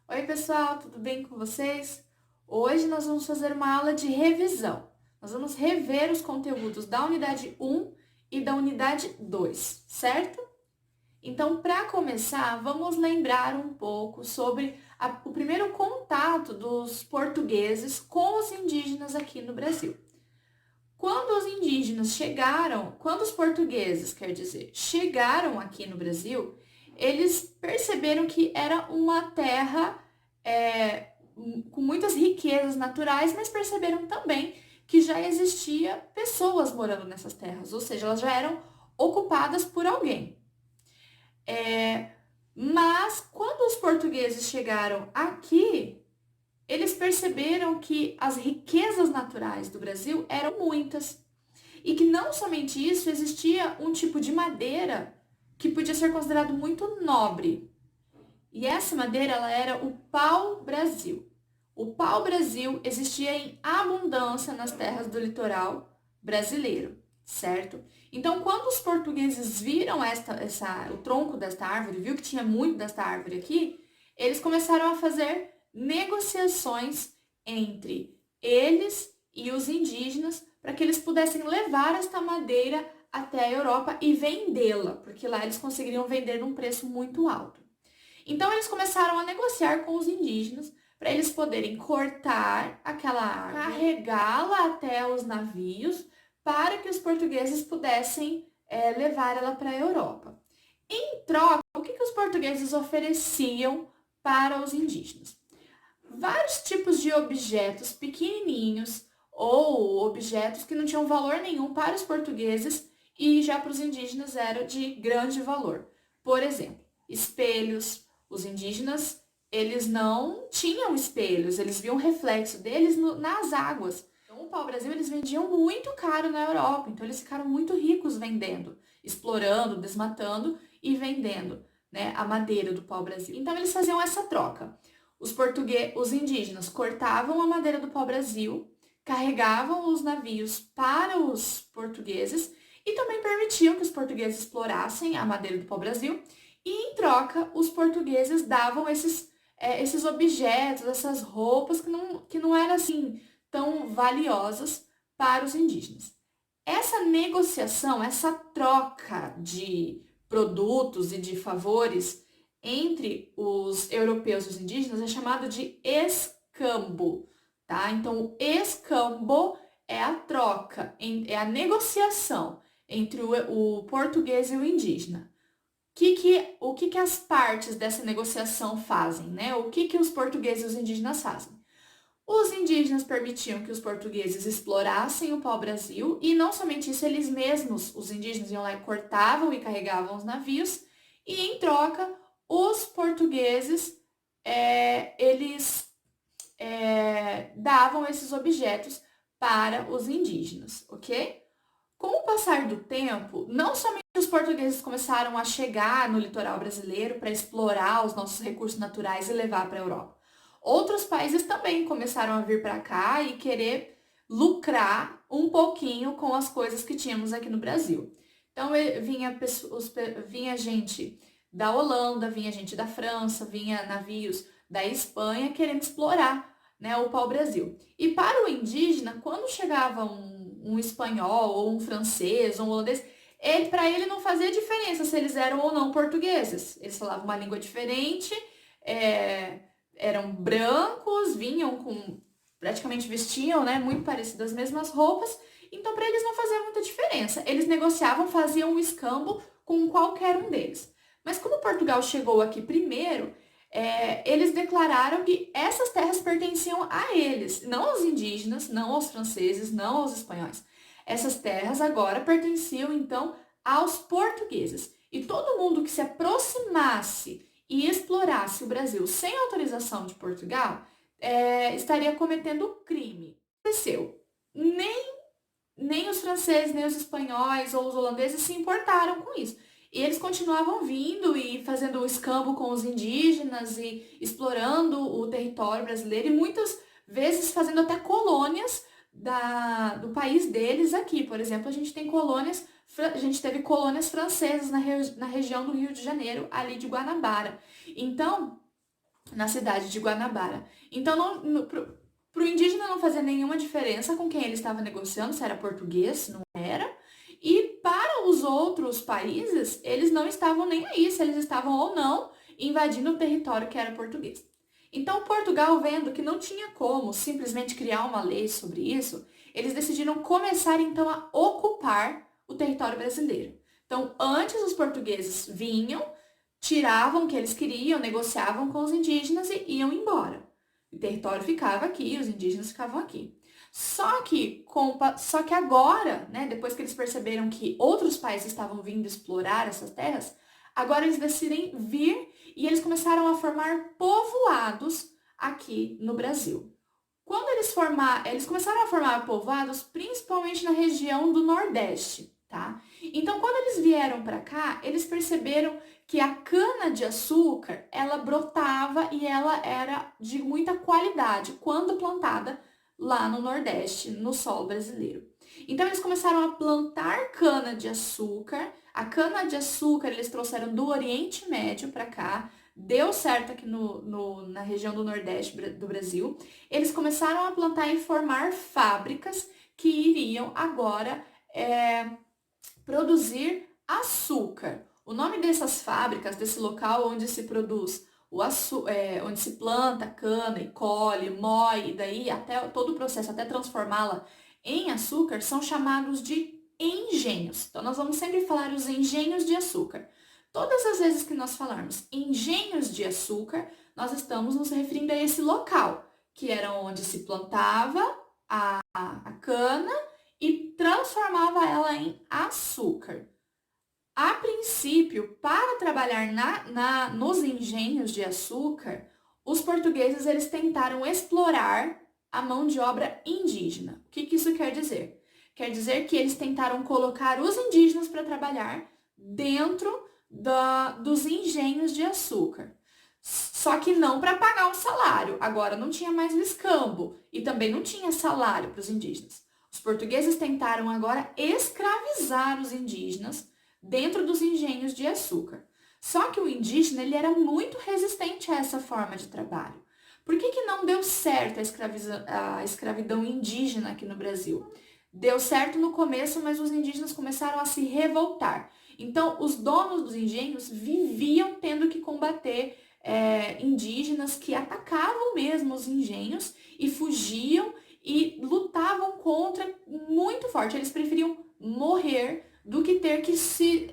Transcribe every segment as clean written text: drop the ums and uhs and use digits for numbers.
Oi, pessoal, tudo bem com vocês? Hoje nós vamos fazer uma aula de revisão. Nós vamos rever os conteúdos da unidade 1 e da unidade 2, certo? Então, para começar, vamos lembrar um pouco sobre o primeiro contato dos portugueses com os indígenas aqui no Brasil. Quando os portugueses, quer dizer, chegaram aqui no Brasil, eles perceberam que era uma terra com muitas riquezas naturais, mas perceberam também que já existia pessoas morando nessas terras, ou seja, elas já eram ocupadas por alguém. Mas quando os portugueses chegaram aqui, eles perceberam que as riquezas naturais do Brasil eram muitas. E que não somente isso, existia um tipo de madeira que podia ser considerado muito nobre. E essa madeira ela era o pau-brasil. O pau-brasil existia em abundância nas terras do litoral brasileiro, certo? Então, quando os portugueses viram o tronco desta árvore, viu que tinha muito desta árvore aqui, eles começaram a fazer negociações entre eles e os indígenas para que eles pudessem levar esta madeira até a Europa e vendê-la, porque lá eles conseguiriam vender num preço muito alto. Então eles começaram a negociar com os indígenas para eles poderem cortar aquela árvore, carregá-la até os navios para que os portugueses pudessem levar ela para a Europa. Em troca, o que os portugueses ofereciam para os indígenas? Vários tipos de objetos pequenininhos ou objetos que não tinham valor nenhum para os portugueses e já para os indígenas eram de grande valor. Por exemplo, espelhos. Os indígenas, eles não tinham espelhos, eles viam o reflexo deles nas águas. Então, o pau-brasil eles vendiam muito caro na Europa, então eles ficaram muito ricos vendendo, explorando, desmatando e vendendo, né, a madeira do pau-brasil. Então, eles faziam essa troca. Os indígenas cortavam a madeira do pau-brasil, carregavam os navios para os portugueses e também permitiam que os portugueses explorassem a madeira do pau-brasil e, em troca, os portugueses davam esses objetos, essas roupas que não eram assim tão valiosas para os indígenas. Essa negociação, essa troca de produtos e de favores entre os europeus e os indígenas é chamado de escambo, tá? Então, o escambo é a troca, é a negociação entre o português e o indígena. O que as partes dessa negociação fazem, né? O que os portugueses e os indígenas fazem? Os indígenas permitiam que os portugueses explorassem o pau-brasil e não somente isso, eles mesmos, os indígenas iam lá e cortavam e carregavam os navios e em troca os portugueses eles davam esses objetos para os indígenas, ok? Com o passar do tempo, não somente os portugueses começaram a chegar no litoral brasileiro para explorar os nossos recursos naturais e levar para a Europa. Outros países também começaram a vir para cá e querer lucrar um pouquinho com as coisas que tínhamos aqui no Brasil. Então vinha gente da Holanda, vinha gente da França, vinha navios da Espanha querendo explorar, né, o pau-brasil. E para o indígena, quando chegava um espanhol ou um francês ou um holandês, para ele não fazia diferença se eles eram ou não portugueses. Eles falavam uma língua diferente, eram brancos, vinham com praticamente vestiam, né, muito parecidas as mesmas roupas. Então para eles não fazia muita diferença. Eles negociavam, faziam um escambo com qualquer um deles. Mas como Portugal chegou aqui primeiro, eles declararam que essas terras pertenciam a eles, não aos indígenas, não aos franceses, não aos espanhóis. Essas terras agora pertenciam, então, aos portugueses. E todo mundo que se aproximasse e explorasse o Brasil sem autorização de Portugal estaria cometendo crime. O que aconteceu? Nem os franceses, nem os espanhóis ou os holandeses se importaram com isso. E eles continuavam vindo e fazendo o escambo com os indígenas e explorando o território brasileiro e muitas vezes fazendo até colônias do país deles aqui. Por exemplo, a gente teve colônias francesas na região do Rio de Janeiro, ali de Guanabara. Então, na cidade de Guanabara. Então, para o indígena não fazia nenhuma diferença com quem ele estava negociando, se era português, se não era. E para os outros países, eles não estavam nem aí, se eles estavam ou não invadindo o território que era português. Então, Portugal, vendo que não tinha como simplesmente criar uma lei sobre isso, eles decidiram começar então a ocupar o território brasileiro. Então, antes os portugueses vinham, tiravam o que eles queriam, negociavam com os indígenas e iam embora. O território ficava aqui, os indígenas ficavam aqui. Só que agora, né, depois que eles perceberam que outros países estavam vindo explorar essas terras, agora eles decidem vir e eles começaram a formar povoados aqui no Brasil. Quando eles começaram a formar povoados, principalmente na região do Nordeste, tá? Então, quando eles vieram para cá, eles perceberam que a cana-de-açúcar, ela brotava e ela era de muita qualidade quando plantada lá no Nordeste, no solo brasileiro. Então, eles começaram a plantar cana-de-açúcar. A cana-de-açúcar eles trouxeram do Oriente Médio para cá, deu certo aqui na região do Nordeste do Brasil. Eles começaram a plantar e formar fábricas que iriam agora produzir açúcar. O nome dessas fábricas, desse local onde se produz onde se planta cana e colhe, moe, e daí até todo o processo, até transformá-la em açúcar, são chamados de engenhos. Então, nós vamos sempre falar os engenhos de açúcar. Todas as vezes que nós falarmos engenhos de açúcar, nós estamos nos referindo a esse local, que era onde se plantava a cana e transformava ela em açúcar. A princípio, para trabalhar nos engenhos de açúcar, os portugueses eles tentaram explorar a mão de obra indígena. O que isso quer dizer? Quer dizer que eles tentaram colocar os indígenas para trabalhar dentro dos engenhos de açúcar. Só que não para pagar um salário. Agora não tinha mais o escambo e também não tinha salário para os indígenas. Os portugueses tentaram agora escravizar os indígenas dentro dos engenhos de açúcar. Só que o indígena ele era muito resistente a essa forma de trabalho. Por que não deu certo a escravidão indígena aqui no Brasil? Deu certo no começo, mas os indígenas começaram a se revoltar. Então, os donos dos engenhos viviam tendo que combater indígenas que atacavam mesmo os engenhos e fugiam e lutavam contra muito forte. Eles preferiam morrer do que ter que se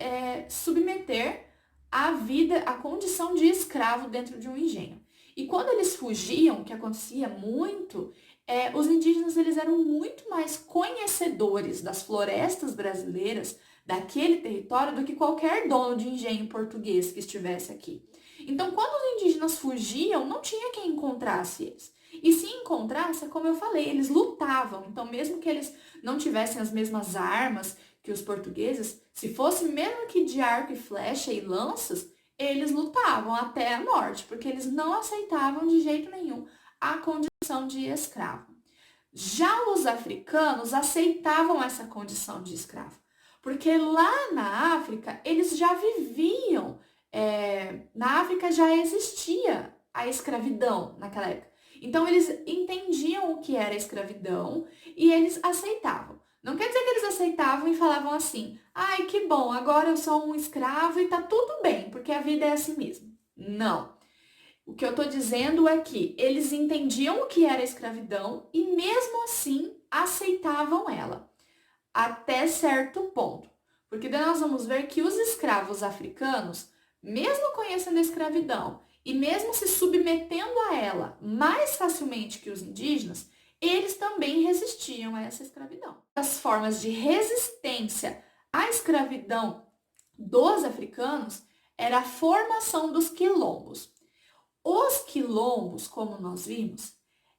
submeter à vida, à condição de escravo dentro de um engenho. E quando eles fugiam, que acontecia muito, os indígenas eles eram muito mais conhecedores das florestas brasileiras, daquele território, do que qualquer dono de engenho português que estivesse aqui. Então, quando os indígenas fugiam, não tinha quem encontrasse eles. E se encontrasse, como eu falei, eles lutavam. Então, mesmo que eles não tivessem as mesmas armas que os portugueses, se fosse mesmo que de arco e flecha e lanças, eles lutavam até a morte, porque eles não aceitavam de jeito nenhum a condição de escravo. Já os africanos aceitavam essa condição de escravo, porque lá na África eles já viviam, na África já existia a escravidão naquela época. Então eles entendiam o que era escravidão e eles aceitavam. Não quer dizer que eles aceitavam e falavam assim, ai, que bom, agora eu sou um escravo e tá tudo bem, porque a vida é assim mesmo. Não. O que eu tô dizendo é que eles entendiam o que era escravidão e mesmo assim aceitavam ela, até certo ponto. Porque daí nós vamos ver que os escravos africanos, mesmo conhecendo a escravidão e mesmo se submetendo a ela mais facilmente que os indígenas, eles também resistiam a essa escravidão. As formas de resistência à escravidão dos africanos era a formação dos quilombos. Os quilombos, como nós vimos,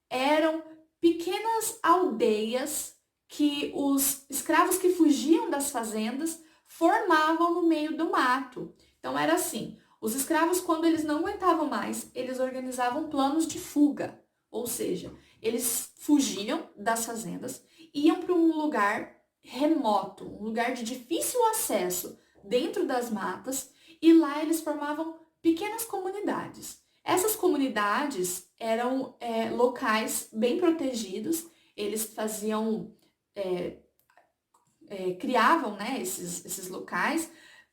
eram pequenas aldeias que os escravos que fugiam das fazendas formavam no meio do mato. Então era assim, os escravos, quando eles não aguentavam mais, eles organizavam planos de fuga, ou seja, eles fugiam das fazendas, iam para um lugar remoto, um lugar de difícil acesso dentro das matas, e lá eles formavam pequenas comunidades. Essas comunidades eram locais bem protegidos, eles criavam, né, esses locais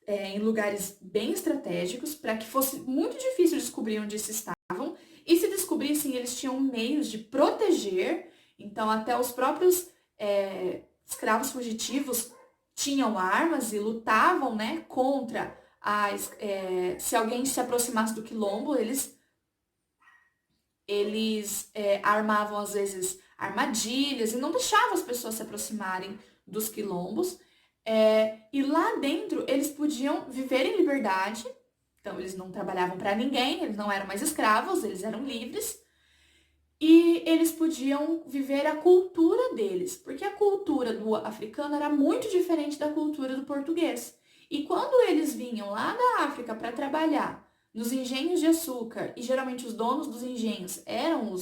em lugares bem estratégicos para que fosse muito difícil descobrir onde se estavam, e se descobrissem, eles tinham meios de proteger, então até os próprios escravos fugitivos tinham armas e lutavam, né, contra se alguém se aproximasse do quilombo, eles armavam, às vezes, armadilhas e não deixavam as pessoas se aproximarem dos quilombos. E lá dentro eles podiam viver em liberdade, então eles não trabalhavam para ninguém, eles não eram mais escravos, eles eram livres. E eles podiam viver a cultura deles, porque a cultura do africano era muito diferente da cultura do português. E quando eles vinham lá da África para trabalhar nos engenhos de açúcar, e geralmente os donos dos engenhos eram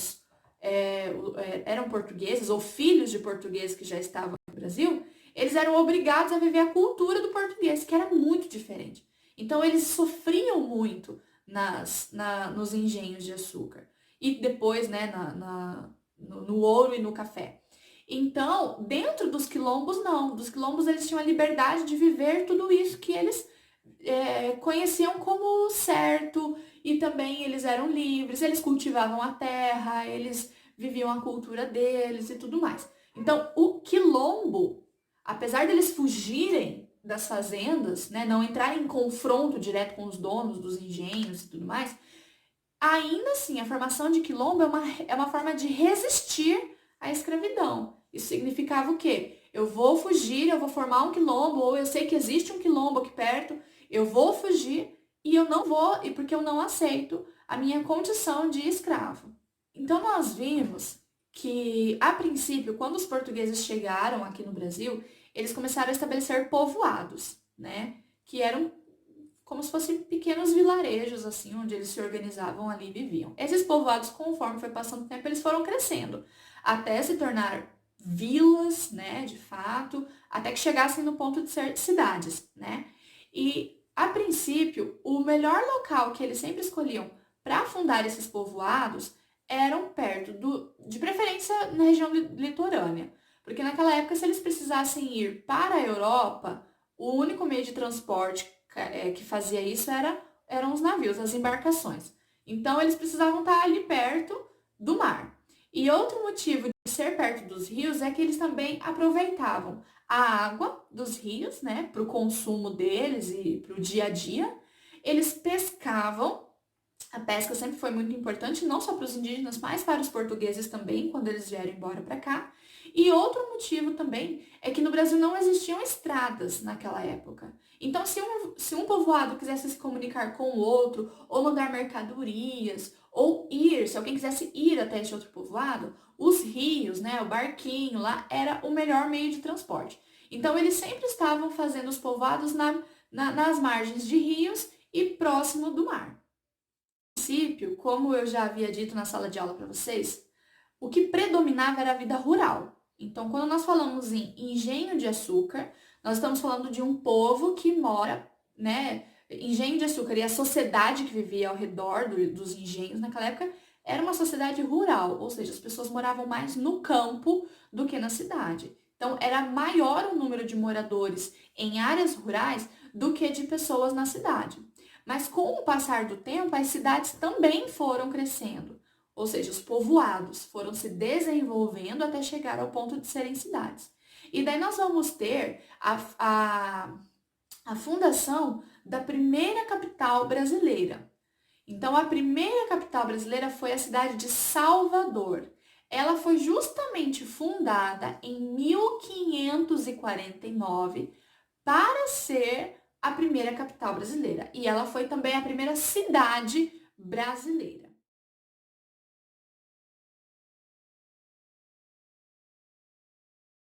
portugueses ou filhos de portugueses que já estavam no Brasil, eles eram obrigados a viver a cultura do português, que era muito diferente. Então eles sofriam muito nos engenhos de açúcar. E depois, né, no ouro e no café. Então, dentro dos quilombos, não. Dos quilombos, eles tinham a liberdade de viver tudo isso que eles conheciam como certo. E também eles eram livres, eles cultivavam a terra, eles viviam a cultura deles e tudo mais. Então, o quilombo, apesar deles fugirem das fazendas, né, não entrarem em confronto direto com os donos dos engenhos e tudo mais, ainda assim, a formação de quilombo é uma forma de resistir à escravidão. Isso significava o quê? Eu vou fugir, eu vou formar um quilombo, ou eu sei que existe um quilombo aqui perto, eu vou fugir e eu não vou, e porque eu não aceito a minha condição de escravo. Então, nós vimos que, a princípio, quando os portugueses chegaram aqui no Brasil, eles começaram a estabelecer povoados, né? Que eram como se fossem pequenos vilarejos, assim, onde eles se organizavam ali e viviam. Esses povoados, conforme foi passando o tempo, eles foram crescendo, até se tornar vilas, né, de fato, até que chegassem no ponto de ser cidades, né? E, a princípio, o melhor local que eles sempre escolhiam para fundar esses povoados eram perto de preferência na região litorânea, porque naquela época, se eles precisassem ir para a Europa, o único meio de transporte que fazia isso eram os navios, as embarcações. Então, eles precisavam estar ali perto do mar. E outro motivo de ser perto dos rios é que eles também aproveitavam a água dos rios, né, para o consumo deles e para o dia a dia. Eles pescavam. A pesca sempre foi muito importante, não só para os indígenas, mas para os portugueses também, quando eles vieram embora para cá. E outro motivo também é que no Brasil não existiam estradas naquela época. Então, se um povoado quisesse se comunicar com o outro, ou mandar mercadorias, se alguém quisesse ir até esse outro povoado, os rios, né, o barquinho lá, era o melhor meio de transporte. Então, eles sempre estavam fazendo os povoados nas margens de rios e próximo do mar. No princípio, como eu já havia dito na sala de aula para vocês, o que predominava era a vida rural. Então, quando nós falamos em engenho de açúcar, nós estamos falando de um povo que mora, né? Engenho de açúcar e a sociedade que vivia ao redor dos engenhos naquela época era uma sociedade rural, ou seja, as pessoas moravam mais no campo do que na cidade. Então, era maior o número de moradores em áreas rurais do que de pessoas na cidade. Mas com o passar do tempo, as cidades também foram crescendo. Ou seja, os povoados foram se desenvolvendo até chegar ao ponto de serem cidades. E daí nós vamos ter a fundação da primeira capital brasileira. Então, a primeira capital brasileira foi a cidade de Salvador. Ela foi justamente fundada em 1549 para ser a primeira capital brasileira. E ela foi também a primeira cidade brasileira.